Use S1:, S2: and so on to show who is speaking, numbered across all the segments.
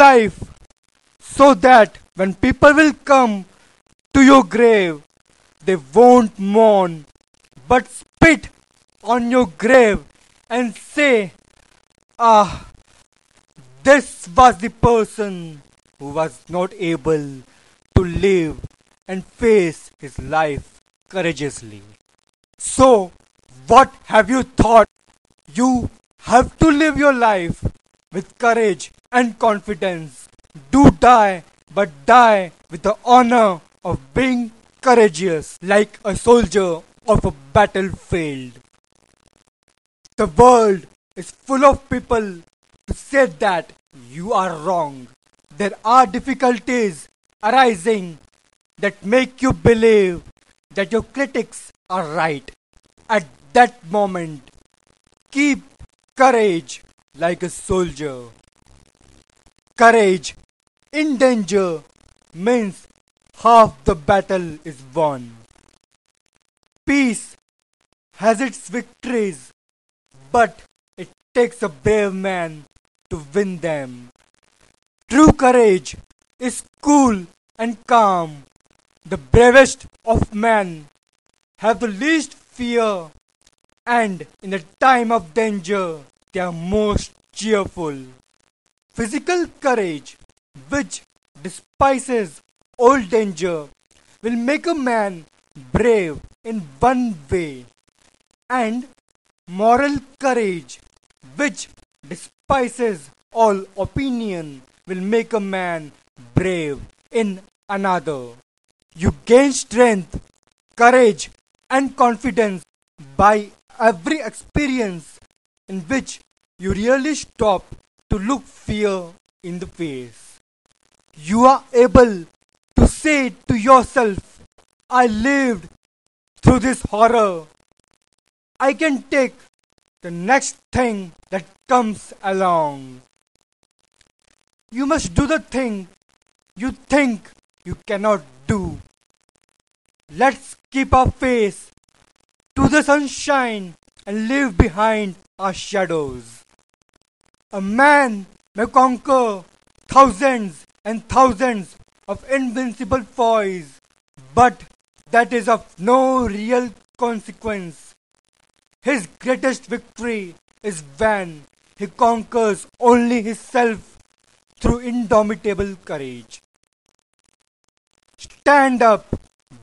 S1: life so that when people will come to your grave, they won't mourn but spit on your grave and say, "Ah, this was the person who was not able to live and face his life courageously." So, what have you thought? You have to live your life with courage and confidence. Do die, but die with the honor of being courageous, like a soldier of a battlefield. The world is full of people to say that you are wrong. There are difficulties arising that make you believe that your critics are right. At that moment, keep courage like a soldier. Courage in danger means half the battle is won. Peace has its victories, but it takes a brave man to win them. True courage is cool and calm. The bravest of men have the least fear, and in the time of danger, they are most cheerful. Physical courage, which despises all danger, will make a man brave in one way, and moral courage, which despises all opinion, will make a man brave in another. You gain strength, courage, and confidence by every experience in which you really stop to look fear in the face. You are able to say to yourself, "I lived through this horror. I can take the next thing that comes along." You must do the thing you think you cannot do. Let's keep our face to the sunshine and leave behind our shadows. A man may conquer thousands and thousands of invincible foes, but that is of no real consequence. His greatest victory is when he conquers only himself through indomitable courage. Stand up,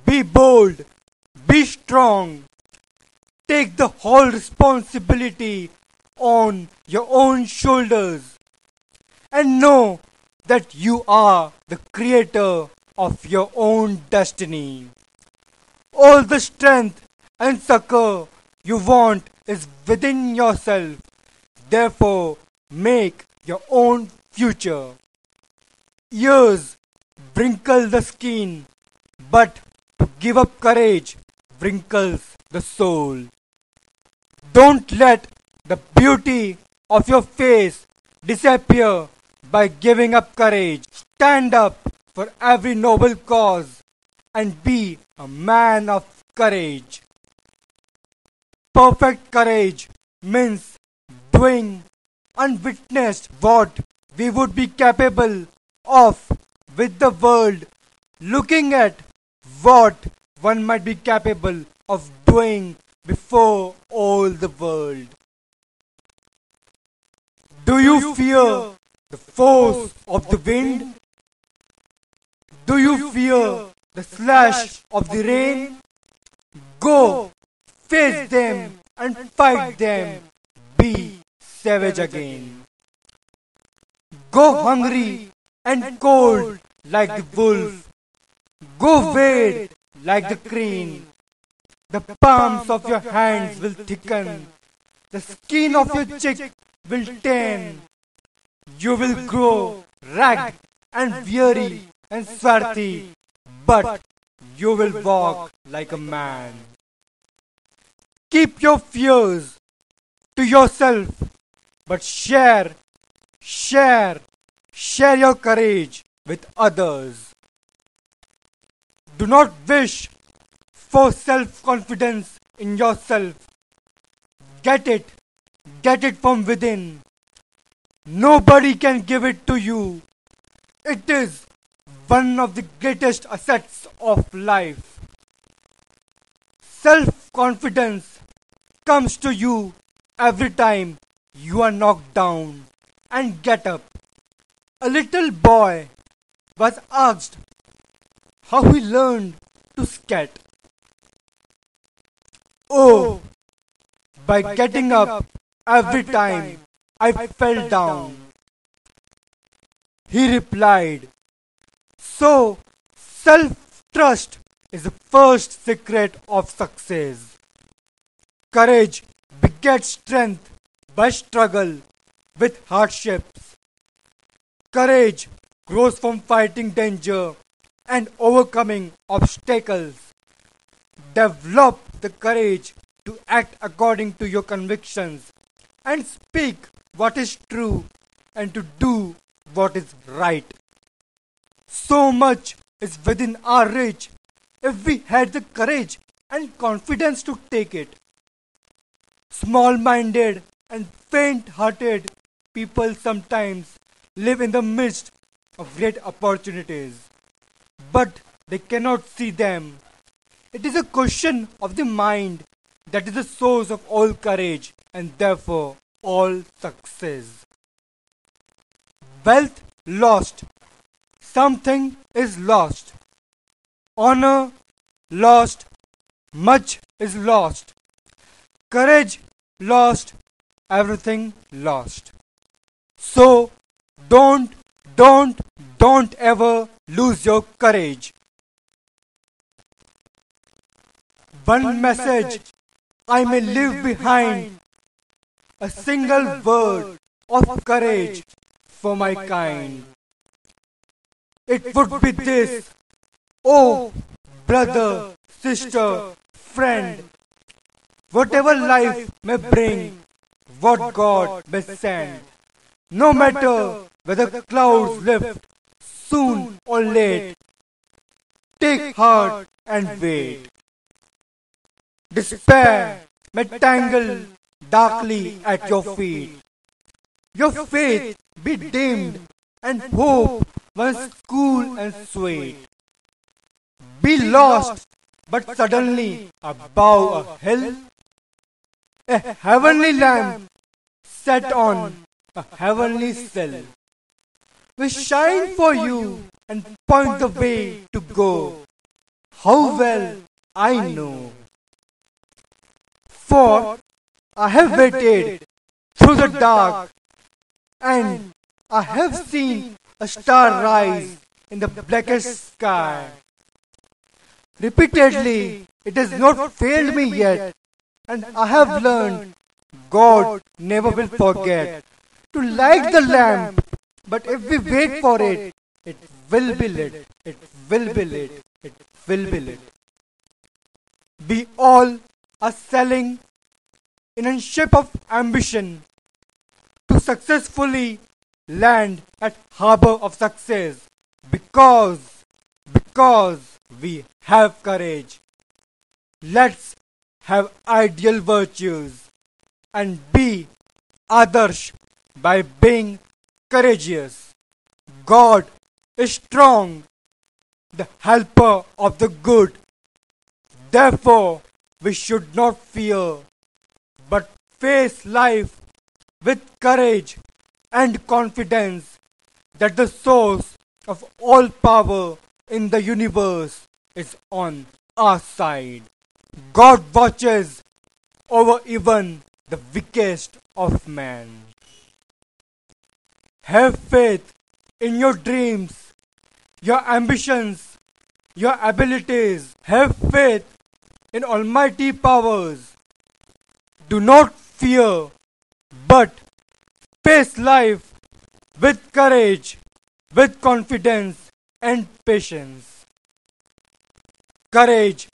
S1: be bold, be strong. Take the whole responsibility on your own shoulders and know that you are the creator of your own destiny. All the strength and succor you want is within yourself. Therefore, make your own future. Years wrinkle the skin, but to give up courage wrinkles the soul. Don't let the beauty of your face disappear by giving up courage. Stand up for every noble cause and be a man of courage. Perfect courage means doing unwitnessed what we would be capable of with the world, looking at what one might be capable of doing before all the world. Do you fear the force of the wind? Do you fear the slash of the rain? Go, face them and fight them. Be savage again. Go hungry and cold like the wolf. Go wade like the crane. The palms of your hands will thicken. The skin of your cheek will tan. You will grow ragged and weary and swarthy, but you will walk like a man. Keep your fears to yourself, but share your courage with others. Do not wish for self-confidence in yourself. Get it from within. Nobody can give it to you. It is one of the greatest assets of life. Self confidence comes to you every time you are knocked down and get up. A little boy was asked how he learned to skate. Oh, by getting up every time I fell down, he replied. So, self trust is the first secret of success. Courage begets strength by struggle with hardships. Courage grows from fighting danger and overcoming obstacles. Develop the courage to act according to your convictions and speak what is true and to do what is right. So much is within our reach if we had the courage and confidence to take it. Small minded and faint hearted people sometimes live in the midst of great opportunities, but they cannot see them. It is a question of the mind that is the source of all courage and therefore all success. Wealth lost. Something is lost. Honor lost. Much is lost. Courage lost. Everything lost. So don't, don't, don't ever lose your courage. One message I may leave behind, a single word of courage for my kind. It would be this: oh, brother, sister, friend, whatever life may bring, what God may send, no matter whether clouds lift soon or late, take heart and wait. Despair may tangle darkly at your feet. Your faith be dimmed and hope once cool and sweet. Be lost, but suddenly above a hill, a heavenly lamp set on a heavenly sill will shine for you and point the way to go. How well I know. For I have waited through the dark and I have seen a star rise in the blackest sky. Repeatedly, it has not failed me yet, and I have learned God never will forget to light the lamp. But if we wait for it, it will be lit. It will be lit. It will be lit. We all are sailing in a ship of ambition to successfully land at harbor of success because we have courage. Let's have ideal virtues and be Adarsh by being courageous. God is strong, the helper of the good. Therefore, we should not fear, but face life with courage and confidence that the source of all power in the universe is on our side. God watches over even the weakest of men. Have faith in your dreams, your ambitions, your abilities. Have faith in almighty powers. Do not fear, but face life with courage, with confidence and patience. Courage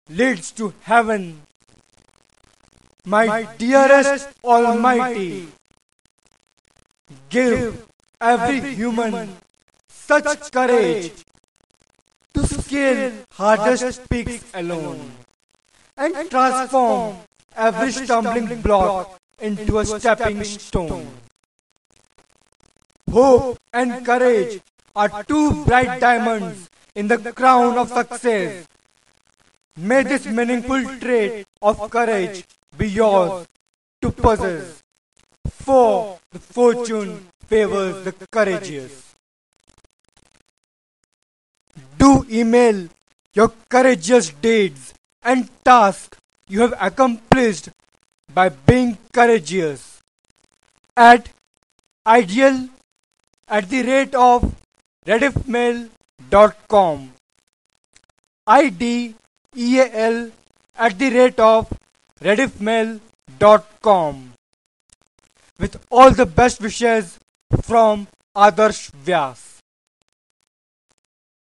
S1: leads to heaven. My dearest Almighty, give every human such courage to scale hardest peaks alone and transform every stumbling block into a stepping stone. Hope and courage are two bright diamonds in the crown of success. May this meaningful trait of courage be yours to possess, for the fortune favors the courageous. Do email your courageous deeds and tasks you have accomplished by being courageous at ideal at the rate of rediffmail.com. IDEAL at the rate of rediffmail.com. With all the best wishes from Adarsh Vyas.